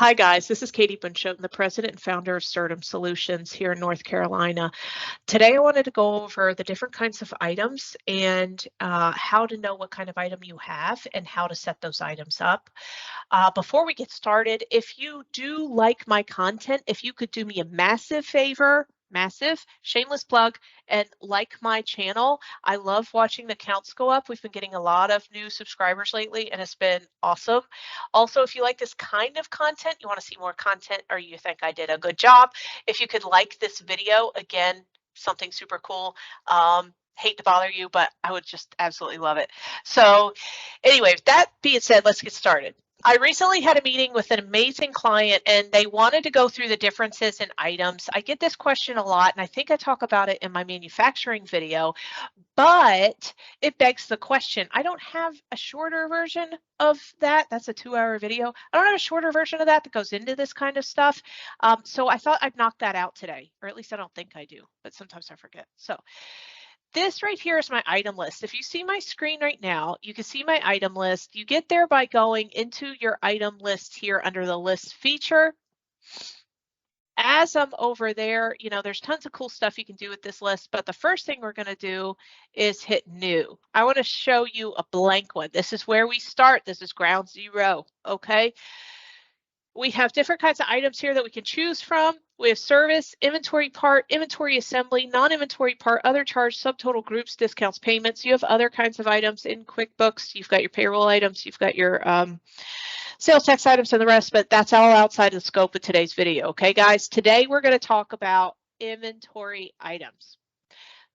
Hi guys, this is kbunschoten, the president and founder of Certum Solutions here in North Carolina. Today I wanted to go over the different kinds of items and how to know what kind of item you have and how to set those items up. Before we get started, if you do like my content, if you could do me a massive favor, massive shameless plug, and like my channel. I love watching the counts go up. We've been getting a lot of new subscribers lately and it's been awesome. Also, if you like this kind of content, you want to see more content, or you think I did a good job, if you could like this video, again, something super cool. Hate to bother you, but I would just absolutely love it. So anyway, that being said, let's get started. I recently had a meeting with an amazing client and they wanted to go through the differences in items. I get this question a lot and I think I talk about it in my manufacturing video, but it begs the question. I don't have a shorter version of that. That's a 2-hour video. I don't have a shorter version of that goes into this kind of stuff. So I thought I'd knock that out today, or at least I don't think I do, but sometimes I forget. So this right here is my item list. If you see my screen right now, you can see my item list. You get there by going into your item list here under the list feature. As I'm over there, you know, there's tons of cool stuff you can do with this list, but the first thing we're going to do is hit new. I want to show you a blank one. This is where we start. This is ground zero, okay? We have different kinds of items here that we can choose from. We have service, inventory part, inventory assembly, non-inventory part, other charge, subtotal groups, discounts, payments. You have other kinds of items in QuickBooks. You've got your payroll items, you've got your sales tax items and the rest, but that's all outside of the scope of today's video. Okay, guys, today we're going to talk about inventory items.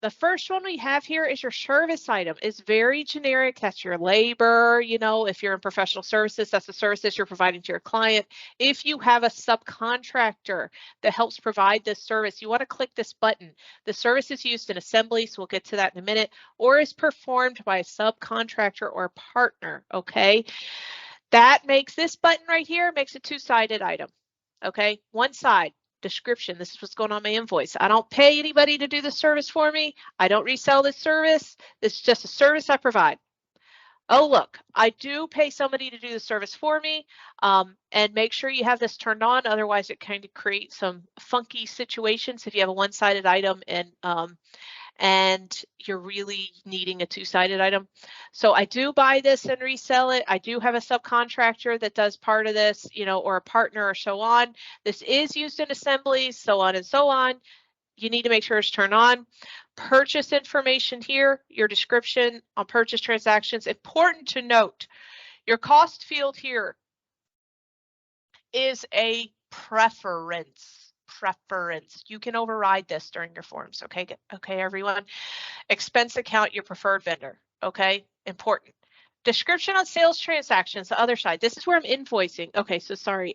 The first one we have here is your service item. It's very generic. That's your labor. You know, if you're in professional services, that's the services you're providing to your client. If you have a subcontractor that helps provide this service, you want to click this button. The service is used in assembly, so we'll get to that in a minute, or is performed by a subcontractor or partner, okay? That makes this button right here, makes a two-sided item, okay? One side. Description. This is what's going on my invoice. I don't pay anybody to do the service for me. I don't resell this service. This is just a service I provide. Oh, look, I do pay somebody to do the service for me, and make sure you have this turned on. Otherwise, it kind of creates some funky situations if you have a one-sided item and you're really needing a two-sided item. So I do buy this and resell it. I do have a subcontractor that does part of this, you know, or a partner or so on. This is used in assemblies, so on and so on. You need to make sure it's turned on. Purchase information here, your description on purchase transactions. Important to note, your cost field here is a preference. You can override this during your forms. Okay, everyone. Expense account, your preferred vendor. Okay, important. Description on sales transactions, the other side. This is where I'm invoicing. Okay, so sorry.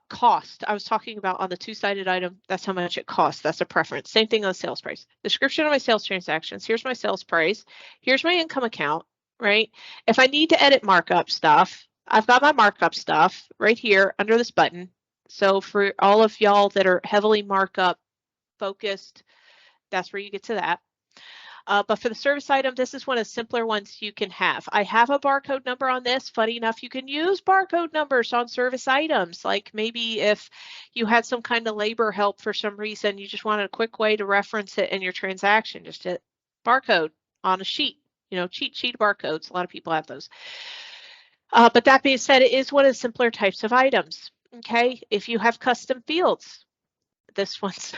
Cost. I was talking about on the two-sided item. That's how much it costs. That's a preference. Same thing on sales price. Description of my sales transactions. Here's my sales price. Here's my income account. Right. If I need to edit markup stuff, I've got my markup stuff right here under this button. So for all of y'all that are heavily markup focused, that's where you get to that. But for the service item, this is one of the simpler ones you can have. I have a barcode number on this. Funny enough, you can use barcode numbers on service items. Like maybe if you had some kind of labor help for some reason, you just wanted a quick way to reference it in your transaction, just hit barcode on a sheet, you know, cheat sheet barcodes. A lot of people have those. But that being said, it is one of the simpler types of items. Okay, if you have custom fields, this one's,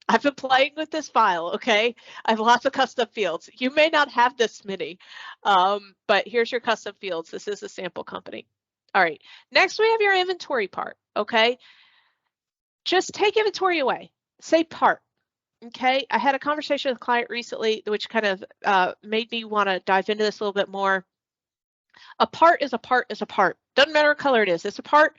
I've been playing with this file, okay? I have lots of custom fields. You may not have this many, but here's your custom fields. This is a sample company. All right, next we have your inventory part, okay? Just take inventory away, say part, okay? I had a conversation with a client recently, which kind of made me want to dive into this a little bit more. A part is a part is a part. Doesn't matter what color it is, it's a part.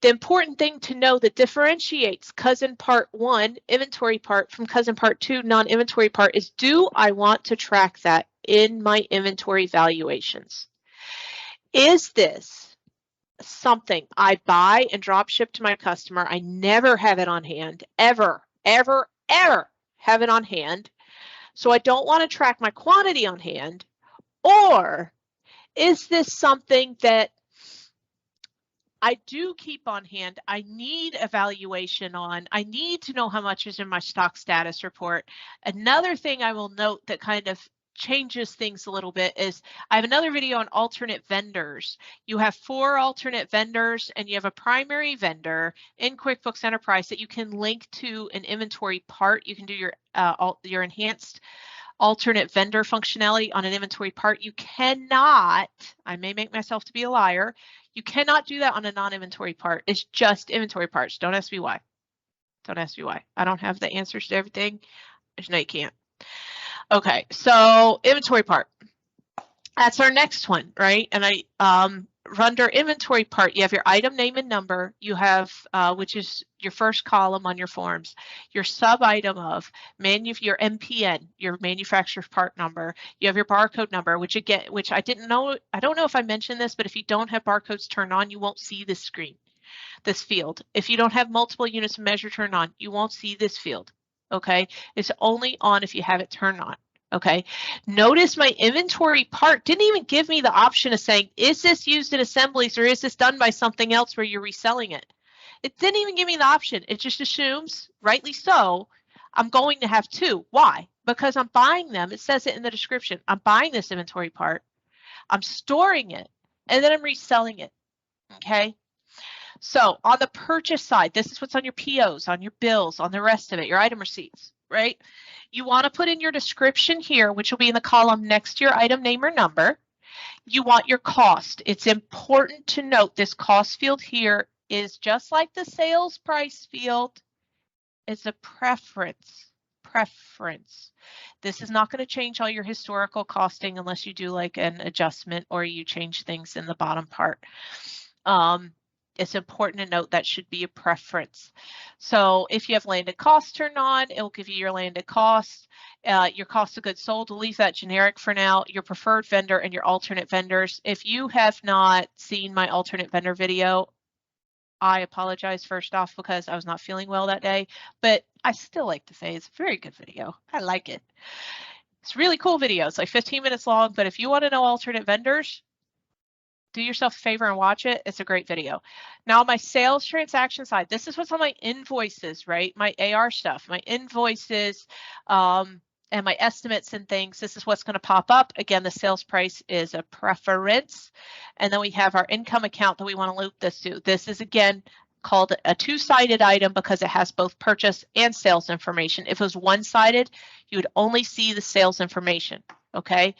The important thing to know that differentiates cousin part 1, inventory part, from cousin part 2, non-inventory part is, do I want to track that in my inventory valuations? Is this something I buy and drop ship to my customer? I never have it on hand, ever have it on hand. So I don't want to track my quantity on hand. Or is this something that I do keep on hand. I need evaluation on. I need to know how much is in my stock status report. Another thing I will note that kind of changes things a little bit is I have another video on alternate vendors. You have 4 alternate vendors and you have a primary vendor in QuickBooks Enterprise that you can link to an inventory part. You can do your enhanced alternate vendor functionality on an inventory part. You cannot, I may make myself to be a liar, you cannot do that on a non-inventory part. It's just inventory parts. Don't ask me why. Don't ask me why. I don't have the answers to everything. No, you can't. Okay, so inventory part. That's our next one, right? And under inventory part, you have your item name and number. You have, which is your first column on your forms, your sub item of your MPN, your manufacturer's part number. You have your barcode number, which I didn't know. I don't know if I mentioned this, but if you don't have barcodes turned on, you won't see this screen, this field. If you don't have multiple units of measure turned on, you won't see this field. Okay, it's only on if you have it turned on. Okay, notice my inventory part didn't even give me the option of saying, is this used in assemblies or is this done by something else where you're reselling it? It didn't even give me the option. It just assumes, rightly so, I'm going to have 2. Why? Because I'm buying them. It says it in the description. I'm buying this inventory part. I'm storing it, and then I'm reselling it. Okay. So on the purchase side, this is what's on your POs, on your bills, on the rest of it, your item receipts, right? You want to put in your description here, which will be in the column next to your item name or number. You want your cost. It's important to note this cost field here is just like the sales price field. It's a preference. This is not going to change all your historical costing unless you do like an adjustment or you change things in the bottom part. It's important to note that should be a preference. So if you have landed costs turned on, it will give you your landed costs. Your cost of goods sold, we'll leave that generic for now. Your preferred vendor and your alternate vendors. If you have not seen my alternate vendor video, I apologize first off because I was not feeling well that day, but I still like to say it's a very good video. I like it. It's a really cool video. It's like 15 minutes long, but if you want to know alternate vendors, do yourself a favor and watch it. It's a great video. Now, my sales transaction side, this is what's on my invoices, right? My AR stuff, my invoices, and my estimates and things. This is what's going to pop up. Again, the sales price is a preference. And then we have our income account that we want to loop this to. This is, again, called a 2-sided item because it has both purchase and sales information. If it was 1-sided, you would only see the sales information, okay?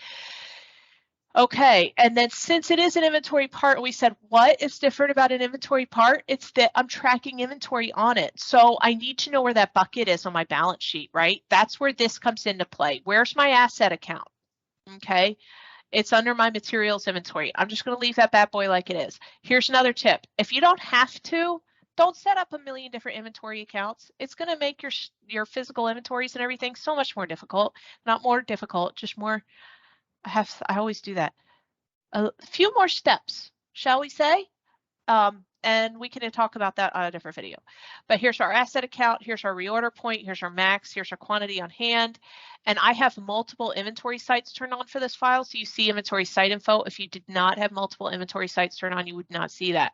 Okay, and then since it is an inventory part, we said, what is different about an inventory part? It's that I'm tracking inventory on it. So I need to know where that bucket is on my balance sheet, right? That's where this comes into play. Where's my asset account? Okay, it's under my materials inventory. I'm just going to leave that bad boy like it is. Here's another tip. If you don't have to, don't set up a million different inventory accounts. It's going to make your physical inventories and everything so much more difficult. Not more difficult, just more. I always do that. A few more steps, shall we say? And we can talk about that on a different video. But here's our asset account. Here's our reorder point. Here's our max. Here's our quantity on hand. And I have multiple inventory sites turned on for this file. So you see inventory site info. If you did not have multiple inventory sites turned on, you would not see that.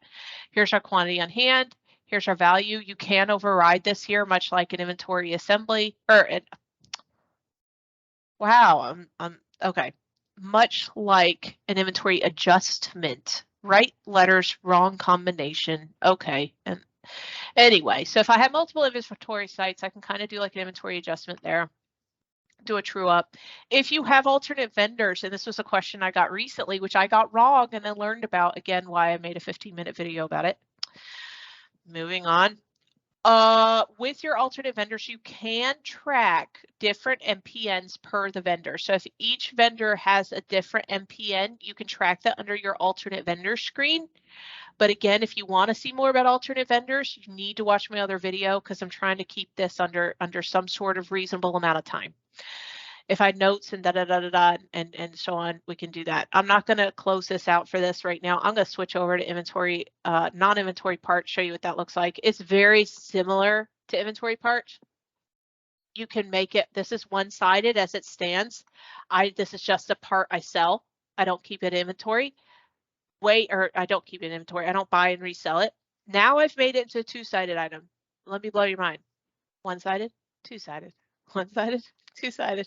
Here's our quantity on hand. Here's our value. You can override this here, much like an inventory assembly. Wow, okay. Much like an inventory adjustment, right letters, wrong combination. Okay. And anyway, so if I have multiple inventory sites, I can kind of do like an inventory adjustment there, do a true up. If you have alternate vendors, and this was a question I got recently, which I got wrong and then learned about, again, why I made a 15-minute video about it. Moving on. With your alternate vendors, you can track different MPNs per the vendor. So if each vendor has a different MPN, you can track that under your alternate vendor screen. But again, if you want to see more about alternate vendors, you need to watch my other video because I'm trying to keep this under some sort of reasonable amount of time. If I had notes and and so on, we can do that. I'm not going to close this out for this right now. I'm going to switch over to inventory, non-inventory part, show you what that looks like. It's very similar to inventory parts. You can make it, this is one-sided as it stands. This is just a part I sell. I don't keep it in inventory. or I don't keep it in inventory. I don't buy and resell it. Now I've made it into a two-sided item. Let me blow your mind. One-sided, two-sided, one-sided, two-sided.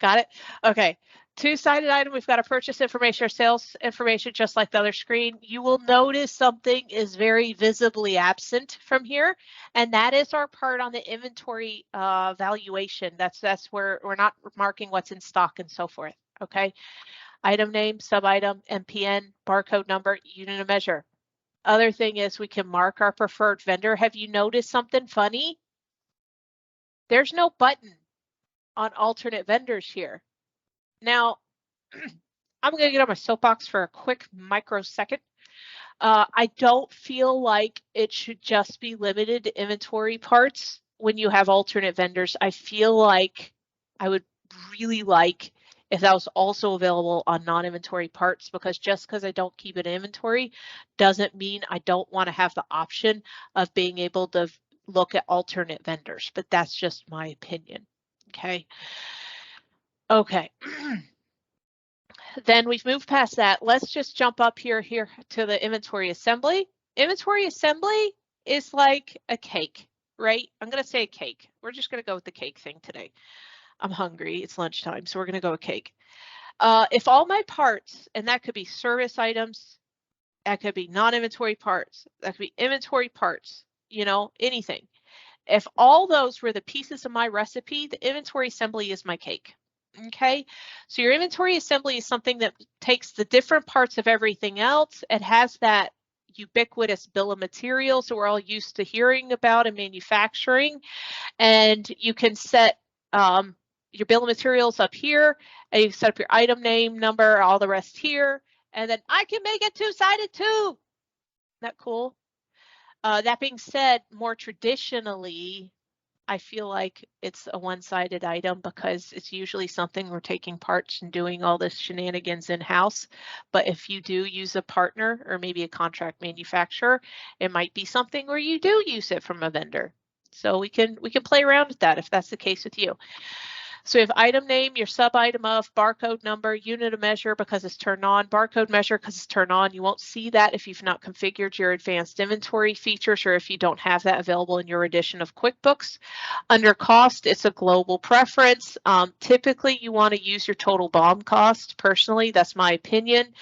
Got it? Okay. Two-sided item, we've got our purchase information, our sales information, just like the other screen. You will notice something is very visibly absent from here, and that is our part on the inventory valuation. That's where we're not marking what's in stock and so forth. Okay. Item name, sub-item, MPN, barcode number, unit of measure. Other thing is we can mark our preferred vendor. Have you noticed something funny? There's no button on alternate vendors here. Now, I'm going to get on my soapbox for a quick microsecond. I don't feel like it should just be limited to inventory parts when you have alternate vendors. I feel like I would really like if that was also available on non-inventory parts, because just because I don't keep it in inventory doesn't mean I don't want to have the option of being able to look at alternate vendors, but that's just my opinion. Okay. Okay. Then we've moved past that. Let's just jump up here to the inventory assembly. Inventory assembly is like a cake, right? I'm going to say a cake. We're just going to go with the cake thing today. I'm hungry. It's lunchtime, so we're going to go with cake. If all my parts, and that could be service items, that could be non-inventory parts, that could be inventory parts, you know, anything. If all those were the pieces of my recipe, the inventory assembly is my cake. Okay, so your inventory assembly is something that takes the different parts of everything else. It has that ubiquitous bill of materials that we're all used to hearing about in manufacturing, and you can set your bill of materials up here, and you set up your item name, number, all the rest here, and then I can make it two-sided too. Isn't that cool? That being said, more traditionally, I feel like it's a one-sided item because it's usually something we're taking parts and doing all this shenanigans in-house. But if you do use a partner or maybe a contract manufacturer, it might be something where you do use it from a vendor. So we can play around with that if that's the case with you. So we have item name, your sub-item of, barcode number, unit of measure because it's turned on, barcode measure because it's turned on. You won't see that if you've not configured your advanced inventory features or if you don't have that available in your edition of QuickBooks. Under cost, it's a global preference. Typically, you want to use your total BOM cost. Personally, that's my opinion.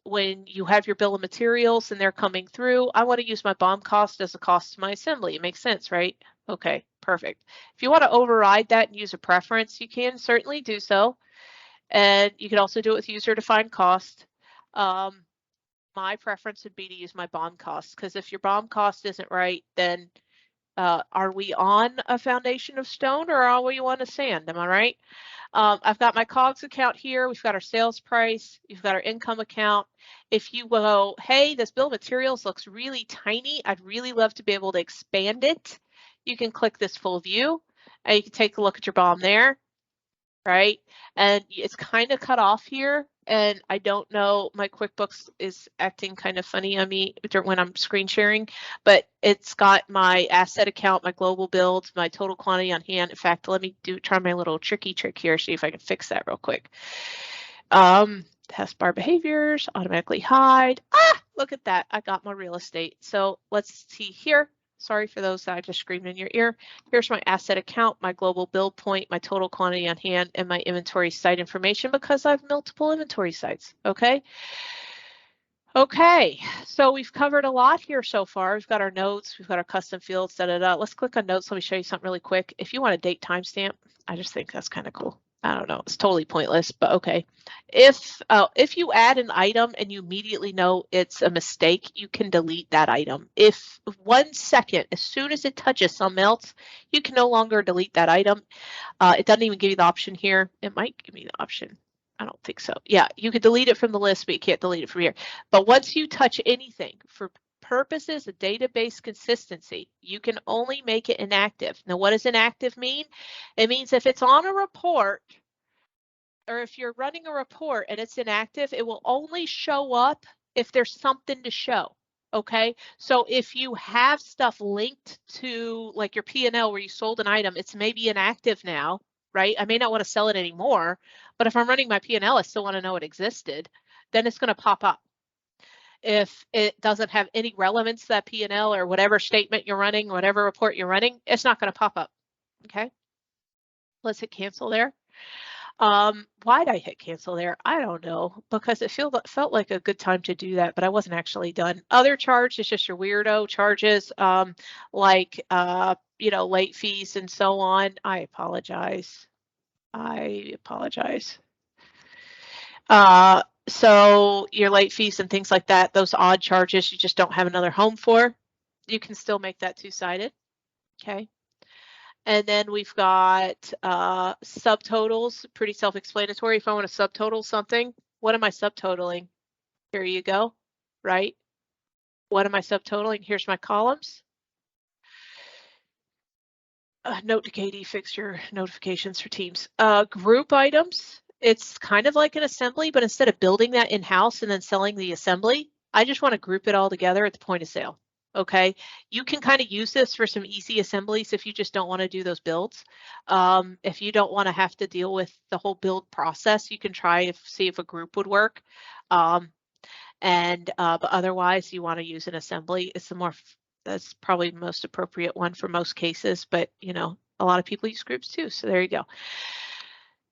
When you have your bill of materials and they're coming through, I want to use my BOM cost as a cost to my assembly. It makes sense, right? Okay, perfect. If you want to override that and use a preference, you can certainly do so. And you can also do it with user-defined cost. My preference would be to use my BOM cost, because if your BOM cost isn't right, then are we on a foundation of stone or are we on a sand? Am I right? I've got my COGS account here. We've got our sales price. You've got our income account. If you go, hey, this bill of materials looks really tiny. I'd really love to be able to expand it. You can click this full view and you can take a look at your BOM there, right? And it's kind of cut off here. And I don't know, my QuickBooks is acting kind of funny on me when I'm screen sharing, but it's got my asset account, my global builds, my total quantity on hand. In fact, let me try my little tricky trick here, see if I can fix that real quick. Taskbar behaviors, automatically hide. Ah, look at that. I got my real estate. So let's see here. Sorry for those that I just screamed in your ear. Here's my asset account, my global build point, my total quantity on hand, and my inventory site information because I have multiple inventory sites, okay? Okay, so we've covered a lot here so far. We've got our notes, we've got our custom fields, da-da-da. Let's click on notes. Let me show you something really quick. If you want a date timestamp, I just think that's kind of cool. I don't know, it's totally pointless, but okay. If you add an item and you immediately know it's a mistake, you can delete that item. If 1 second, as soon as it touches something else, you can no longer delete that item. It doesn't even give you the option here. It might give me the option. I don't think so. Yeah, you could delete it from the list, but you can't delete it from here. But once you touch anything, for purposes of database consistency, you can only make it inactive. Now, what does inactive mean? It means if it's on a report, or if you're running a report and it's inactive, it will only show up if there's something to show. Okay, so if you have stuff linked to like your P&L where you sold an item, it's maybe inactive now, right? I may not want to sell it anymore, but if I'm running my P&L, I still want to know it existed, then it's going to pop up. If it doesn't have any relevance to that P&L or whatever statement you're running, whatever report you're running, it's not going to pop up. Okay. Let's hit cancel there. Why'd I hit cancel there? I don't know, because it felt like a good time to do that, but I wasn't actually done. Other charge is just your weirdo charges, like, you know, late fees and so on. I apologize. So your late fees and things like that, those odd charges you just don't have another home for, you can still make that two-sided. Okay. And then we've got subtotals, pretty self-explanatory. If I want to subtotal something, what am I subtotaling? Here you go, right? What am I subtotaling? Here's my columns. Note to KD, fix your notifications for Teams. Group items, it's kind of like an assembly, but instead of building that in-house and then selling the assembly, I just want to group it all together at the point of sale. Okay, you can kind of use this for some easy assemblies if you just don't want to do those builds. If you don't want to have to deal with the whole build process, you can try to see if a group would work. But otherwise, you want to use an assembly. That's probably the most appropriate one for most cases, but you know, a lot of people use groups too. So there you go.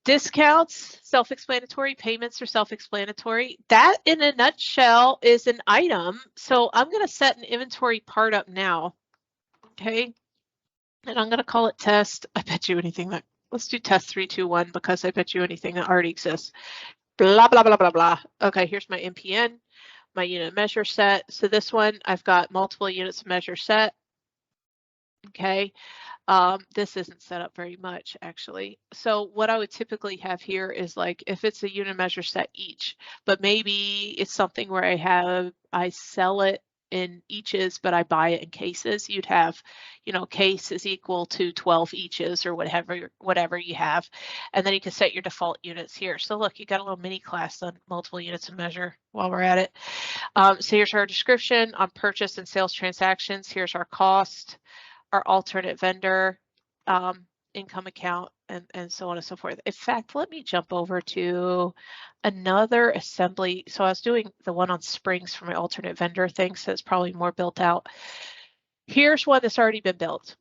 Discounts, self-explanatory. Payments are self-explanatory. That in a nutshell is an item. So I'm going to set an inventory part up now. Okay. And I'm going to call it test. I bet you anything that, let's do test 3, 2, 1, because I bet you anything that already exists. Blah, blah, blah, blah, blah. Okay. Here's my MPN, my unit measure set. So this one, I've got multiple units of measure set. Okay. This isn't set up very much actually. So what I would typically have here is like, if it's a unit measure set each, but maybe it's something where I sell it in eaches, but I buy it in cases. You'd have, you know, case is equal to 12 eaches or whatever you have. And then you can set your default units here. So look, you got a little mini class on multiple units of measure while we're at it. So here's our description on purchase and sales transactions. Here's our cost, our alternate vendor, income account, and so on and so forth. In fact, let me jump over to another assembly. So I was doing the one on springs for my alternate vendor thing, so it's probably more built out. Here's one that's already been built.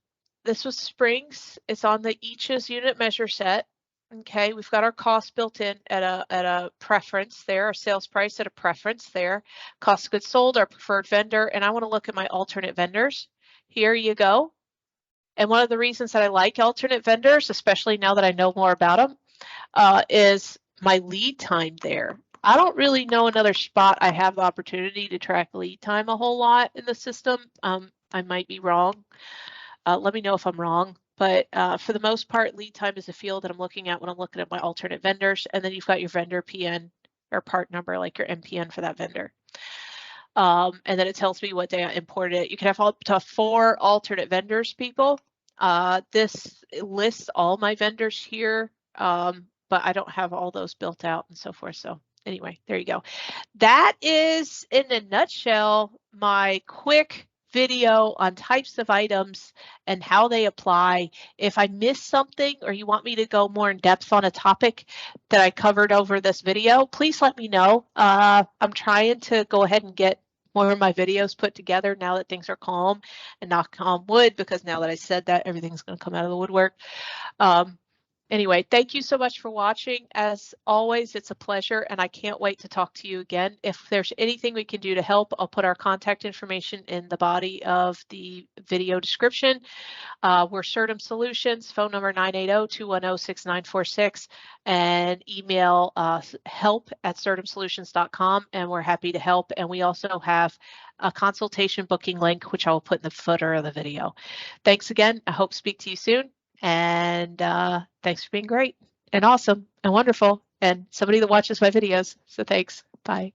This was springs. It's on the eaches unit measure set. Okay, we've got our cost built in at a preference there, our sales price at a preference there, cost of goods sold, our preferred vendor, and I want to look at my alternate vendors. Here you go. And one of the reasons that I like alternate vendors, especially now that I know more about them, is my lead time there. I don't really know another spot I have the opportunity to track lead time a whole lot in the system. I might be wrong. Let me know if I'm wrong. But for the most part, lead time is a field that I'm looking at when I'm looking at my alternate vendors. And then you've got your vendor PN or part number, like your MPN for that vendor. And then it tells me what day I imported it. You can have up to 4 alternate vendors, people. This lists all my vendors here, but I don't have all those built out and so forth. So anyway, there you go. That is, in a nutshell, my quick video on types of items and how they apply. If I missed something or you want me to go more in depth on a topic that I covered over this video, please let me know. I'm trying to go ahead and get more of my videos put together now that things are calm, and knock on wood, because now that I said that, everything's going to come out of the woodwork. Anyway, thank you so much for watching. As always, it's a pleasure, and I can't wait to talk to you again. If there's anything we can do to help, I'll put our contact information in the body of the video description. We're Certum Solutions, phone number 980-210-6946, and email help@certumsolutions.com, and we're happy to help. And we also have a consultation booking link, which I will put in the footer of the video. Thanks again. I hope to speak to you soon. And thanks for being great and awesome and wonderful and somebody that watches my videos. So thanks. Bye.